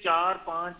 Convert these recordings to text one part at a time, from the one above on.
4, 5,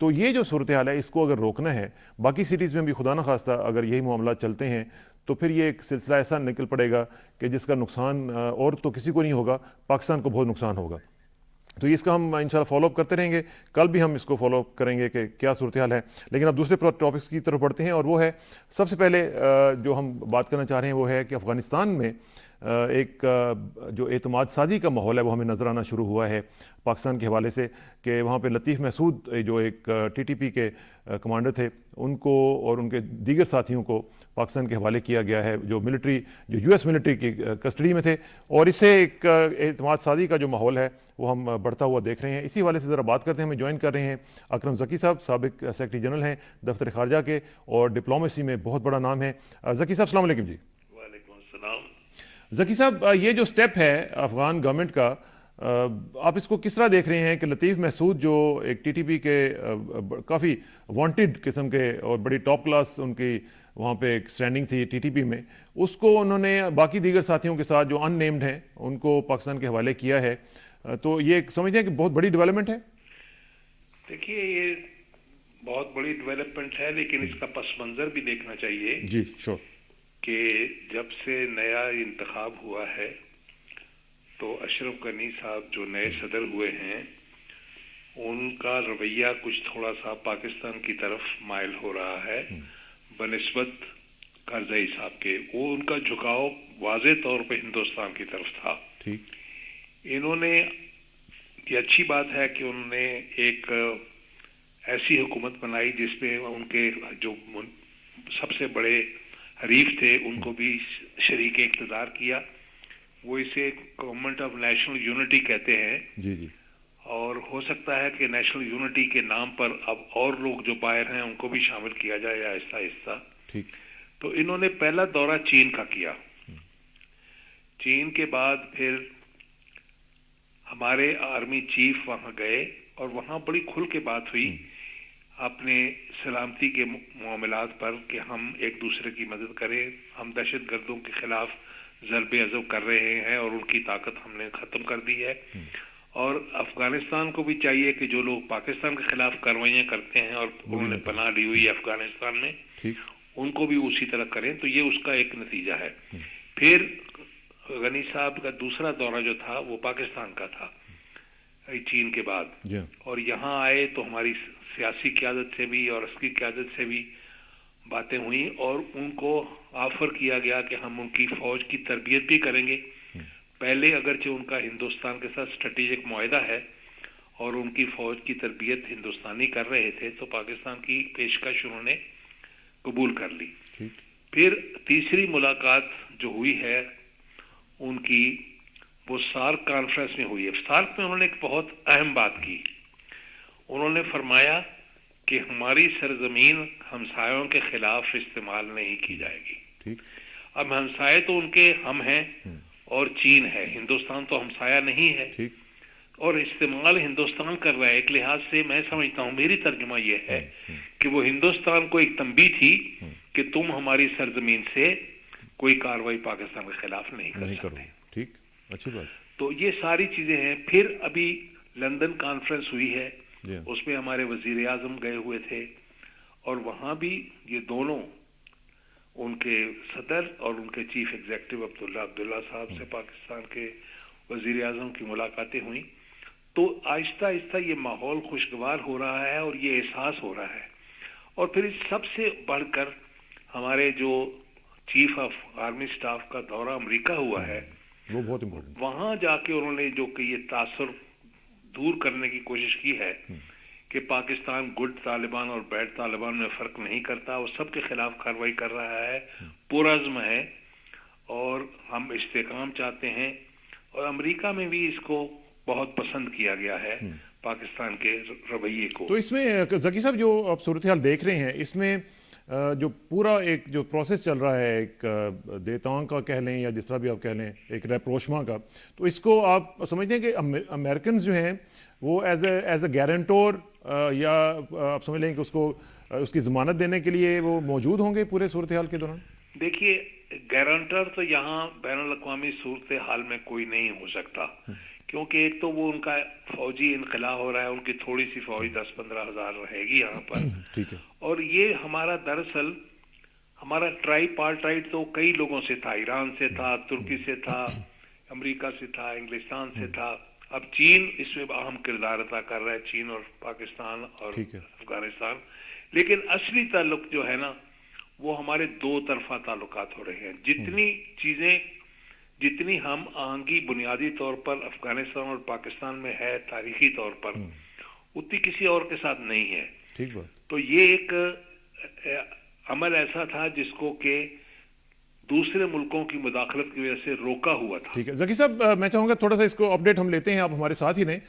تو یہ جو صورتحال ہے اس کو اگر روکنا ہے، باقی سٹیز میں بھی خدا نہ خواستہ اگر یہی معاملات چلتے ہیں تو پھر یہ ایک سلسلہ ایسا نکل پڑے گا کہ جس کا نقصان اور تو کسی کو نہیں ہوگا، پاکستان کو بہت نقصان ہوگا. تو اس کا ہم انشاءاللہ فالو اپ کرتے رہیں گے، کل بھی ہم اس کو فالو اپ کریں گے کہ کیا صورتحال ہے. لیکن اب دوسرے ٹاپکس کی طرف بڑھتے ہیں، اور وہ ہے سب سے پہلے جو ہم بات کرنا چاہ رہے ہیں وہ ہے کہ افغانستان میں ایک جو اعتماد سازی کا ماحول ہے وہ ہمیں نظر آنا شروع ہوا ہے پاکستان کے حوالے سے، کہ وہاں پہ لطیف محسود جو ایک ٹی ٹی پی کے کمانڈر تھے ان کو اور ان کے دیگر ساتھیوں کو پاکستان کے حوالے کیا گیا ہے، جو یو ایس ملٹری کی کسٹڈی میں تھے، اور اس سے ایک اعتماد سازی کا جو ماحول ہے وہ ہم بڑھتا ہوا دیکھ رہے ہیں. اسی حوالے سے ذرا بات کرتے ہیں. ہمیں جوائن کر رہے ہیں اکرم ذکی صاحب، سابق سیکرٹری جنرل ہیں دفتر خارجہ کے اور ڈپلومیسی میں بہت بڑا نام ہے. ذکی صاحب السلام علیکم. جی وعلیکم السلام. ذکی صاحب، یہ جو سٹیپ ہے افغان گورنمنٹ کا، آپ اس کو کس طرح دیکھ رہے ہیں کہ لطیف محسود جو ایک ٹی ٹی پی کے کافی وانٹڈ قسم کے اور بڑی ٹاپ کلاس ان کی وہاں پہ ایک سٹینڈنگ تھی ٹی ٹی پی میں، اس کو انہوں نے باقی دیگر ساتھیوں کے ساتھ جو ان نیمڈ ہیں ان کو پاکستان کے حوالے کیا ہے، تو یہ سمجھتے ہیں کہ بہت بڑی ڈیولپمنٹ ہے؟ دیکھیے یہ بہت بڑی ڈیولپمنٹ ہے، لیکن اس کا پس منظر بھی دیکھنا چاہیے. جی شور. کہ جب سے نیا انتخاب ہوا ہے تو اشرف غنی صاحب جو نئے صدر ہوئے ہیں ان کا رویہ کچھ تھوڑا سا پاکستان کی طرف مائل ہو رہا ہے بنسبت کرزئی صاحب کے. وہ ان کا جھکاؤ واضح طور پہ ہندوستان کی طرف تھا. ٹھیک. انہوں نے یہ اچھی بات ہے کہ انہوں نے ایک ایسی حکومت بنائی جس میں ان کے جو سب سے بڑے حریف تھے ان کو بھی شریک اقتدار کیا. وہ اسے گورنمنٹ آف نیشنل یونٹی کہتے ہیں. جی جی. اور ہو سکتا ہے کہ نیشنل یونٹی کے نام پر اب اور لوگ جو باہر ہیں ان کو بھی شامل کیا جائے آہستہ آہستہ. ٹھیک. تو انہوں نے پہلا دورہ چین کا کیا. چین کے بعد پھر ہمارے آرمی چیف وہاں گئے اور وہاں بڑی کھل کے بات ہوئی اپنے سلامتی کے معاملات پر کہ ہم ایک دوسرے کی مدد کریں، ہم دہشت گردوں کے خلاف ضرب عضب کر رہے ہیں اور ان کی طاقت ہم نے ختم کر دی ہے. اور افغانستان کو بھی چاہیے کہ جو لوگ پاکستان کے خلاف کارروائیاں کرتے ہیں اور انہوں نے پناہ لی ہوئی ہے افغانستان میں ان کو بھی اسی طرح کریں. تو یہ اس کا ایک نتیجہ ہے. پھر غنی صاحب کا دوسرا دورہ جو تھا وہ پاکستان کا تھا چین کے بعد، اور یہاں آئے تو ہماری سیاسی قیادت سے بھی اور عسکری قیادت سے بھی باتیں ہوئیں اور ان کو آفر کیا گیا کہ ہم ان کی فوج کی تربیت بھی کریں گے. پہلے اگرچہ ان کا ہندوستان کے ساتھ اسٹریٹجک معاہدہ ہے اور ان کی فوج کی تربیت ہندوستانی کر رہے تھے تو پاکستان کی پیشکش انہوں نے قبول کر لی. پھر تیسری ملاقات جو ہوئی ہے ان کی وہ سارک کانفرنس میں ہوئی ہے. سارک میں انہوں نے ایک بہت اہم بات کی. انہوں نے فرمایا کہ ہماری سرزمین ہمسایوں کے خلاف استعمال نہیں کی جائے گی. اب ہمسائے تو ان کے ہم ہیں اور چین ہے، ہندوستان تو ہمسایہ نہیں ہے اور استعمال ہندوستان کر رہا ہے. ایک لحاظ سے میں سمجھتا ہوں، میری ترجمہ یہ ہے کہ وہ ہندوستان کو ایک تنبیہ تھی کہ تم ہماری سرزمین سے کوئی کارروائی پاکستان کے خلاف نہیں کر سکتے. ٹھیک، اچھی بات. تو یہ ساری چیزیں ہیں. پھر ابھی لندن کانفرنس ہوئی ہے، اس میں ہمارے وزیر اعظم گئے ہوئے تھے اور وہاں بھی یہ دونوں ان کے صدر اور ان کے چیف ایگزیکٹو عبداللہ صاحب سے پاکستان کے وزیر اعظم کی ملاقاتیں ہوئیں. تو آہستہ آہستہ یہ ماحول خوشگوار ہو رہا ہے اور یہ احساس ہو رہا ہے. اور پھر اس سب سے بڑھ کر ہمارے جو چیف آف آرمی سٹاف کا دورہ امریکہ ہوا ہے وہ بہت امپورٹنٹ. وہاں جا کے انہوں نے جو کہ یہ تاثر دور کرنے کی کوشش کی ہے کہ پاکستان گڈ طالبان اور بیڈ طالبان میں فرق نہیں کرتا، وہ سب کے خلاف کارروائی کر رہا ہے، پرعزم ہے اور ہم استحکام چاہتے ہیں. اور امریکہ میں بھی اس کو بہت پسند کیا گیا ہے پاکستان کے رویے کو. تو اس میں ذکی صاحب جو آپ صورتحال دیکھ رہے ہیں اس میں جو پورا ایک جو پروسیس چل رہا ہے ایک دیتانگ کا کہہ لیں یا جس طرح بھی آپ کہہ لیں ایک ریپروشما کا، تو اس کو آپ سمجھتے ہیں کہ امریکنز جو ہیں وہ ایز اے گارنٹور یا آپ سمجھ لیں کہ اس کو اس کی ضمانت دینے کے لیے وہ موجود ہوں گے پورے صورتحال کے دوران؟ دیکھیے گارنٹر تو یہاں بین الاقوامی صورتحال میں کوئی نہیں ہو سکتا کیونکہ ایک تو وہ ان کا فوجی انخلا ہو رہا ہے، ان کی تھوڑی سی فوج 10-15 ہزار رہے گی یہاں پر، ٹھیک ہے، اور یہ ہمارا دراصل ہمارا ٹرائی پارٹائٹ تو کئی لوگوں سے تھا، ایران سے تھا، ترکی سے تھا، امریکہ سے تھا، انگلستان سے تھا، اب چین اس میں اہم کردار ادا کر رہا ہے، چین اور پاکستان اور ٹھیک ہے، افغانستان. لیکن اصلی تعلق جو ہے نا وہ ہمارے دو طرفہ تعلقات ہو رہے ہیں. جتنی ہم آہنگی بنیادی طور پر افغانستان اور پاکستان میں ہے تاریخی طور پر، اتنی کسی اور کے ساتھ نہیں ہے. ٹھیک بات. تو یہ ایک عمل ایسا تھا جس کو کہ دوسرے ملکوں کی مداخلت کی وجہ سے روکا ہوا تھا. ٹھیک ہے ذکی صاحب، میں چاہوں گا تھوڑا سا اس کو اپڈیٹ ہم لیتے ہیں، آپ ہمارے ساتھ ہی رہیں.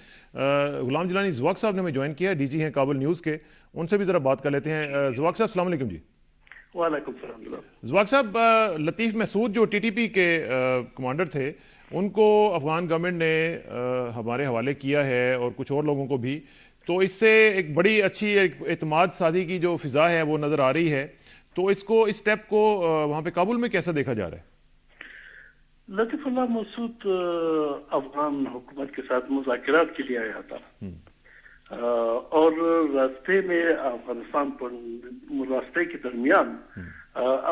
غلام جیلانی زواق صاحب نے ہمیں جوائن کیا، ڈی جی ہیں کابل نیوز کے، ان سے بھی ذرا بات کر لیتے ہیں. زواق صاحب السلام علیکم. جی وعلیکم السلام. زواق صاحب، لطیف مسعود جو ٹی ٹی پی کے کمانڈر تھے، ان کو افغان گورنمنٹ نے ہمارے حوالے کیا ہے اور کچھ اور لوگوں کو بھی، تو اس سے ایک بڑی اچھی اعتماد سازی کی جو فضا ہے وہ نظر آ رہی ہے. تو اس اسٹیپ کو وہاں پہ کابل میں کیسا دیکھا جا رہا ہے؟ لطیف اللہ مسعود افغان حکومت کے ساتھ مذاکرات کے لیے آیا تھا، اور راستے میں افغانستان پر راستے کے درمیان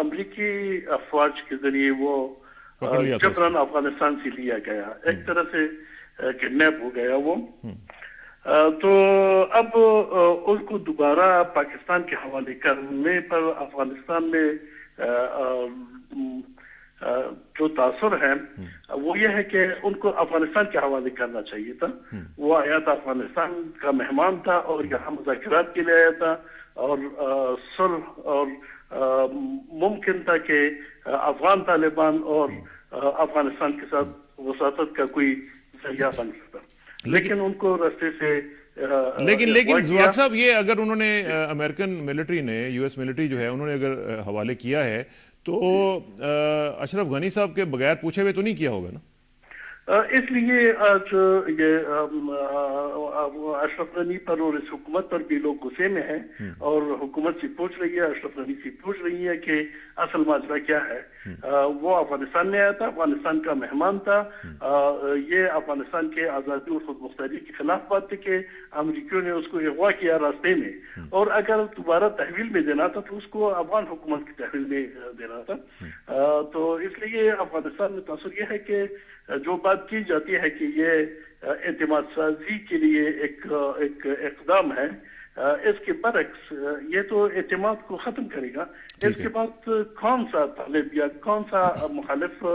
امریکی افواج کے ذریعے وہ جبراً افغانستان سے لیا گیا، ایک طرح سے کڈنیپ ہو گیا وہ. تو اب اس کو دوبارہ پاکستان کے حوالے کرنے پر افغانستان میں جو تاثر ہے وہ یہ ہے کہ ان کو افغانستان کے حوالے کرنا چاہیے تھا. وہ آیا تھا، افغانستان کا مہمان تھا اور یہاں مذاکرات کے لیے آیا تھا، اور صلح اور ممکن تھا کہ افغان طالبان اور افغانستان کے ساتھ وساطت کا کوئی ذریعہ بن سکتا. لیکن ان کو راستے سے لیکن زواق صاحب، یہ اگر انہوں نے امریکن ملٹری نے، یو ایس ملٹری جو ہے، انہوں نے اگر حوالے کیا ہے تو اشرف غنی صاحب کے بغیر پوچھے ہوئے تو نہیں کیا ہوگا نا؟ اس لیے آج یہ اشرف غنی پر اور اس حکومت پر بھی لوگ غصے میں ہیں، اور حکومت سے پوچھ رہی ہے، اشرف غنی سے پوچھ رہی ہے کہ اصل ماجرا کیا ہے. وہ افغانستان میں آیا تھا، افغانستان کا مہمان تھا. یہ افغانستان کے آزادی اور خود مختاری کے خلاف بات تھی کہ امریکیوں نے اس کو اغوا کیا راستے میں، اور اگر دوبارہ تحویل میں دینا تھا تو اس کو افغان حکومت کی تحویل میں دینا تھا. تو اس لیے افغانستان میں تاثر یہ ہے کہ جو بات کی جاتی ہے کہ یہ اعتماد سازی کے لیے ایک اقدام ہے، اس کے برعکس یہ تو اعتماد کو ختم کرے گا. اس کے بعد کون سا طالب یا کون سا مخالف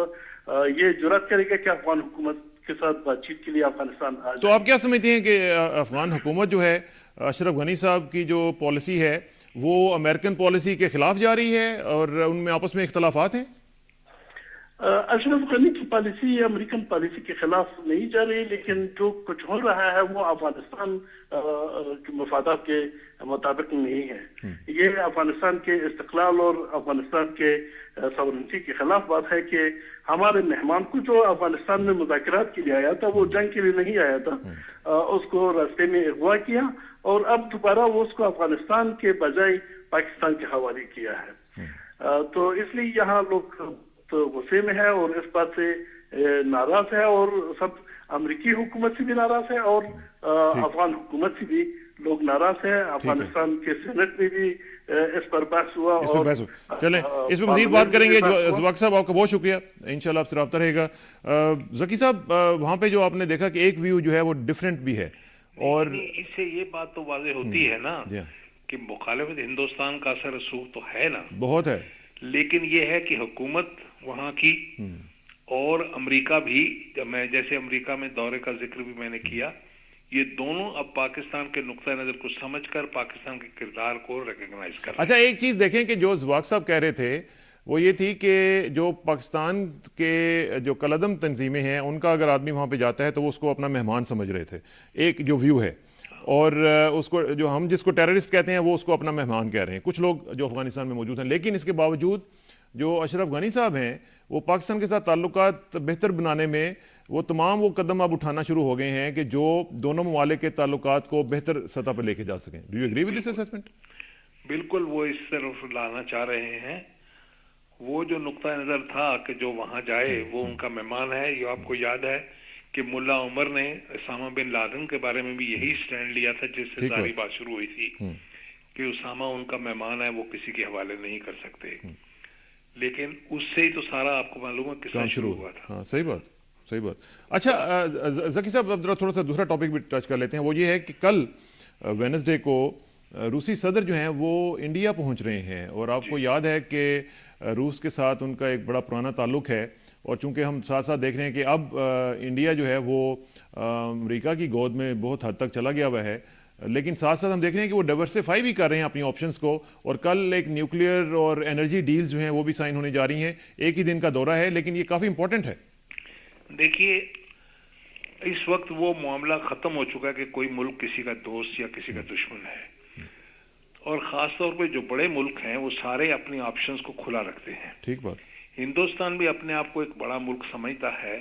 یہ جرات کرے گا کہ افغان حکومت کے ساتھ بات چیت کے لیے افغانستان آ جائے؟ تو آپ کیا سمجھتے ہیں کہ افغان حکومت جو ہے، اشرف غنی صاحب کی جو پالیسی ہے وہ امریکن پالیسی کے خلاف جا رہی ہے اور ان میں آپس میں اختلافات ہیں؟ اشرف غنی کی پالیسی امریکن پالیسی کے خلاف نہیں جا رہی، لیکن جو کچھ ہو رہا ہے وہ افغانستان کے مفادات کے مطابق نہیں ہے. یہ افغانستان کے استقلال اور افغانستان کے سورنٹی کے خلاف بات ہے کہ ہمارے مہمان کو جو افغانستان میں مذاکرات کے لیے آیا تھا وہ جنگ کے لیے نہیں آیا تھا، اس کو راستے میں اغوا کیا، اور اب دوبارہ وہ اس کو افغانستان کے بجائے پاکستان کے حوالے کیا ہے. تو اس لیے یہاں لوگ تو غصے میں ہے اور اس بات سے ناراض ہے، اور سب امریکی حکومت سے بھی ناراض ہے اور افغان حکومت سے بھی لوگ ناراض ہیں. افغانستان کے سینٹ میں بھی اس پر بحث ہوا، اور چلیں اس میں مزید بات کریں گے. زواق صاحب آپ کا بہت شکریہ، انشاءاللہ آپ سے رابطہ رہے گا. ذکی صاحب، وہاں پہ جو آپ نے دیکھا کہ ایک ویو جو ہے وہ ڈیفرنٹ بھی ہے، اور اس سے یہ بات تو واضح ہوتی ہے نا کہ مخالفت ہندوستان کا اثر رسوخ تو ہے نا، بہت ہے، لیکن یہ ہے کہ حکومت وہاں کی اور امریکہ بھی، جیسے امریکہ میں دورے کا ذکر بھی میں نے کیا، یہ دونوں اب پاکستان کے نقطہ نظر کو سمجھ کر پاکستان کے کردار کو ریکگنائز کر رہے ہیں. اچھا، ایک چیز دیکھیں کہ جو زواق صاحب کہہ رہے تھے وہ یہ تھی کہ جو پاکستان کے جو کالعدم تنظیمیں ہیں ان کا اگر آدمی وہاں پہ جاتا ہے تو وہ اس کو اپنا مہمان سمجھ رہے تھے، ایک جو ویو ہے، اور اس کو جو ہم جس کو ٹیررسٹ کہتے ہیں وہ اس کو اپنا مہمان کہہ رہے ہیں کچھ لوگ جو افغانستان میں موجود ہیں. لیکن اس کے باوجود جو اشرف غنی صاحب ہیں وہ پاکستان کے ساتھ تعلقات بہتر بنانے میں وہ تمام وہ قدم اب اٹھانا شروع ہو گئے ہیں کہ جو دونوں ممالک کے تعلقات کو بہتر سطح پر لے کے جا سکیں. Do you agree with this assessment? بالکل، وہ اس طرف لانا چاہ رہے ہیں. وہ جو نقطہ نظر تھا کہ جو وہاں جائے وہ ان کا مہمان ہے، یہ آپ کو یاد ہے کہ ملا عمر نے اسامہ بن لادن کے بارے میں بھی یہی سٹینڈ لیا تھا جس سے ساری بات شروع ہوئی تھی کہ اسامہ ان کا مہمان ہے، وہ کسی کے حوالے نہیں کر سکتے، لیکن اس سے ہی تو سارا آپ کو معلوم ہے قصہ شروع ہوا تھا۔ ہاں صحیح بات۔ اچھا ذکی صاحب، اب تھوڑا سا دوسرا ٹاپک بھی ٹچ کر لیتے ہیں، وہ یہ ہے کہ کل وینسڈے کو روسی صدر جو ہیں وہ انڈیا پہنچ رہے ہیں، اور آپ کو یاد ہے کہ روس کے ساتھ ان کا ایک بڑا پرانا تعلق ہے، اور چونکہ ہم ساتھ ساتھ دیکھ رہے ہیں کہ اب انڈیا جو ہے وہ امریکہ کی گود میں بہت حد تک چلا گیا ہوا ہے، لیکن ساتھ ساتھ ہم دیکھ رہے ہیں کہ وہ ڈائیورسیفائی بھی کر رہے ہیں اپنی آپشنز کو، اور کل ایک نیوکلیئر اور انرجی ڈیلز جو ہیں وہ بھی سائن ہونے جا رہی ہیں۔ ایک ہی دن کا دورہ ہے، لیکن یہ کافی امپورٹنٹ ہے۔ دیکھیے اس وقت وہ معاملہ ختم ہو چکا ہے کہ کوئی ملک کسی کا دوست یا کسی کا دشمن ہے، اور خاص طور پہ جو بڑے ملک ہیں وہ سارے اپنی آپشنز کو کھلا رکھتے ہیں۔ ٹھیک بات۔ ہندوستان بھی اپنے آپ کو ایک بڑا ملک سمجھتا ہے،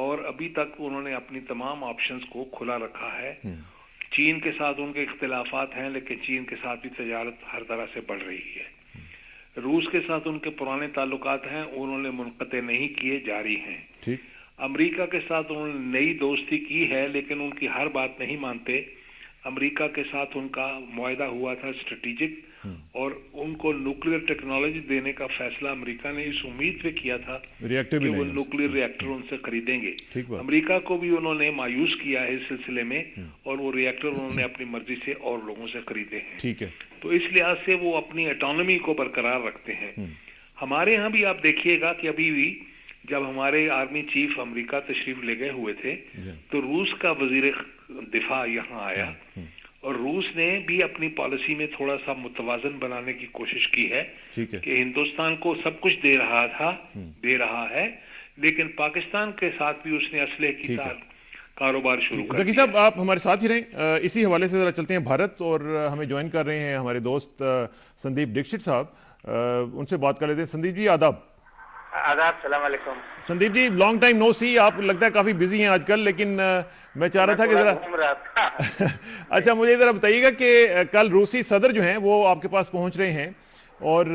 اور ابھی تک انہوں نے اپنی تمام آپشنز کو کھلا رکھا ہے۔ چین کے ساتھ ان کے اختلافات ہیں، لیکن چین کے ساتھ بھی تجارت ہر طرح سے بڑھ رہی ہے۔ روس کے ساتھ ان کے پرانے تعلقات ہیں، انہوں نے منقطع نہیں کیے، جاری ہیں۔ ٹھیک۔ امریکہ کے ساتھ انہوں نے نئی دوستی کی ہے، لیکن ان کی ہر بات نہیں مانتے۔ امریکہ کے ساتھ ان کا معاہدہ ہوا تھا اسٹریٹجک، اور ان کو نیوکلیئر ٹیکنالوجی دینے کا فیصلہ امریکہ نے اس امید پہ کیا تھا کہ وہ نیوکلیئر ریئیکٹر ان سے خریدیں گے۔ امریکہ کو بھی انہوں نے مایوس کیا ہے اس سلسلے میں، اور وہ ریئیکٹر انہوں نے اپنی مرضی سے اور لوگوں سے خریدے ہیں۔ ٹھیک ہے۔ تو اس لحاظ سے وہ اپنی اٹانومی کو برقرار رکھتے ہیں۔ ہمارے ہاں بھی آپ دیکھیے گا کہ ابھی بھی جب ہمارے آرمی چیف امریکہ تشریف لے گئے ہوئے تھے تو روس کا وزیر دفاع یہاں آیا، اور روس نے بھی اپنی پالیسی میں تھوڑا سا متوازن بنانے کی کوشش کی ہے کہ ہندوستان کو سب کچھ دے رہا ہے، لیکن پاکستان کے ساتھ بھی اس نے اسلحے کی کاروبار شروع کر دیا۔ ذکی صاحب آپ ہمارے ساتھ ہی رہیں، اسی حوالے سے ذرا چلتے ہیں بھارت، اور ہمیں جوائن کر رہے ہیں ہمارے دوست سندیپ ڈکشت صاحب، ان سے بات کر لیتے ہیں۔ سندیپ جی آداب۔ آداب، السلام علیکم۔ سندیپ جی لانگ ٹائم نو سی، آپ لگتا ہے کافی بزی ہیں آج کل، لیکن میں چاہ رہا تھا کہ ذرا اچھا مجھے ذرا بتائیے گا کہ کل روسی صدر جو ہیں وہ آپ کے پاس پہنچ رہے ہیں، اور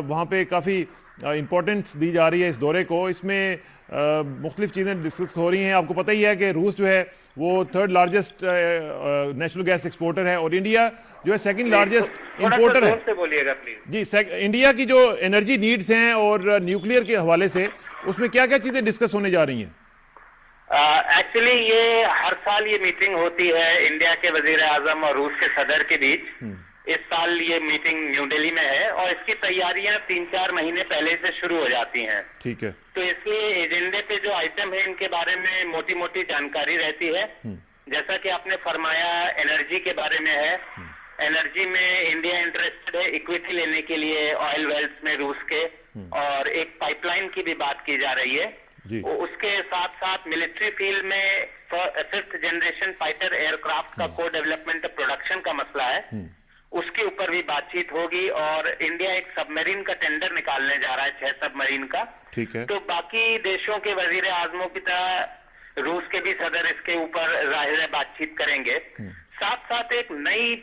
وہاں پہ کافی امپورٹنٹ دی جا رہی ہے اس دورے کو، اس میں مختلف چیزیں ڈسکس ہو رہی ہیں۔ آپ کو پتہ ہی ہے کہ روس جو ہے وہ third largest natural gas exporter ہے، اور انڈیا جو ہے سیکنڈ لارجسٹ امپورٹر ہے۔ جی انڈیا کی جو انرجی نیڈز ہیں اور نیوکلیئر کے حوالے سے اس میں کیا کیا چیزیں ڈسکس ہونے جا رہی ہیں؟ ایکچولی یہ ہر سال یہ میٹنگ ہوتی ہے انڈیا کے وزیر اعظم اور روس کے صدر کے بیچ۔ اس سال یہ میٹنگ نیو دہلی میں ہے، اور اس کی تیاریاں 3-4 مہینے پہلے سے شروع ہو جاتی ہیں۔ ٹھیک ہے۔ تو اس لیے ایجنڈے پہ جو آئٹم ہے ان کے بارے میں موٹی موٹی جانکاری رہتی ہے۔ جیسا کہ آپ نے فرمایا انرجی کے بارے میں ہے، انرجی میں انڈیا انٹرسٹڈ ہے ایکویٹی لینے کے لیے آئل ویلز میں روس کے، اور ایک پائپ لائن کی بھی بات کی جا رہی ہے۔ اس کے ساتھ ساتھ ملٹری فیلڈ میں 5th generation fighter year craft کا کو ڈیولپمنٹ پروڈکشن کا مسئلہ ہے، اس کے اوپر بھی بات چیت ہوگی۔ اور انڈیا ایک سب مرین کا ٹینڈر نکالنے جا رہا ہے 6 سب مرین کا۔ تو باقی دیشوں کے وزیر اعظموں کی طرح روس کے بھی صدر اس کے اوپر ظاہر ہے بات چیت کریں گے۔ ساتھ ساتھ ایک نئی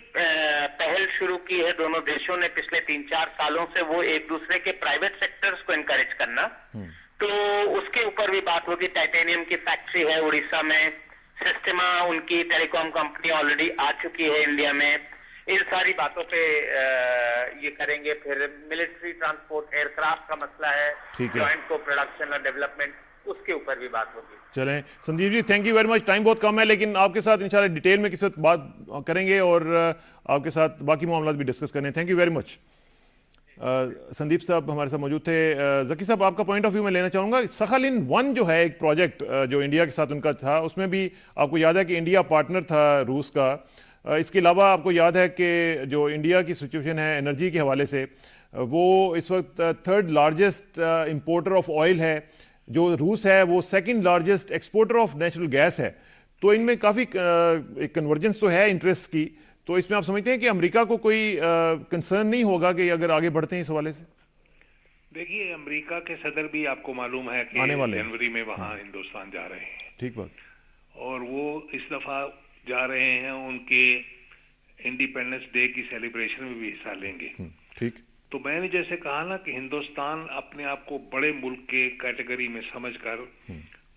پہل شروع کی ہے دونوں دیشوں نے پچھلے 3-4 سالوں سے، وہ ایک دوسرے کے پرائیویٹ سیکٹرز کو انکریج کرنا۔ تو اس کے اوپر بھی بات ہوگی۔ ٹائٹینیم کی فیکٹری ہے اڑیسہ میں، سسٹما ان کی ٹیلی کام کمپنی آلریڈی آ چکی ہے انڈیا میں، ان ساری باتوں پہ یہ کریں گے۔ پھر ملٹری ٹرانسپورٹ ایئر کرافٹ کا مسئلہ ہے، جوائنٹ کو پروڈکشن اور ڈیولپمنٹ، اس کے اوپر بھی بات ہوگی۔ چلیں Sandeep ji thank you very much, time بہت کم ہے، لیکن آپ کے ساتھ انشاءاللہ ڈیٹیل میں کسی وقت بات کریں گے اور آپ کے ساتھ باقی معاملات بھی ڈسکس کریں۔ تھینک یو ویری مچ۔ سندیپ صاحب ہمارے ساتھ موجود تھے۔ ذکی صاحب آپ کا پوائنٹ آف ویو میں لینا چاہوں گا، سخالن 1 جو ہے ایک پروجیکٹ جو انڈیا کے ساتھ ان کا تھا، اس میں بھی آپ کو یاد ہے کہ انڈیا پارٹنر تھا روس کا۔ اس کے علاوہ آپ کو یاد ہے کہ جو انڈیا کی سچویشن ہے انرجی کے حوالے سے، وہ اس وقت 3rd largest importer of oil ہے، جو روس ہے وہ 2nd largest exporter of natural gas ہے۔ تو ان میں کافی کنورجنس تو ہے انٹرسٹ کی، تو اس میں آپ سمجھتے ہیں کہ امریکہ کو کوئی کنسرن نہیں ہوگا کہ اگر آگے بڑھتے ہیں اس حوالے سے؟ دیکھیے امریکہ کے صدر بھی آپ کو معلوم ہے کہ جنوری میں وہاں ہندوستان جا رہے ہیں۔ ٹھیک بات۔ اور وہ اس دفعہ جا رہے ہیں، ان کے انڈیپینڈنس ڈے کی سیلیبریشن میں بھی حصہ لیں گے۔ ٹھیک۔ تو میں نے جیسے کہا نا کہ ہندوستان اپنے آپ کو بڑے ملک کے کیٹیگری میں سمجھ کر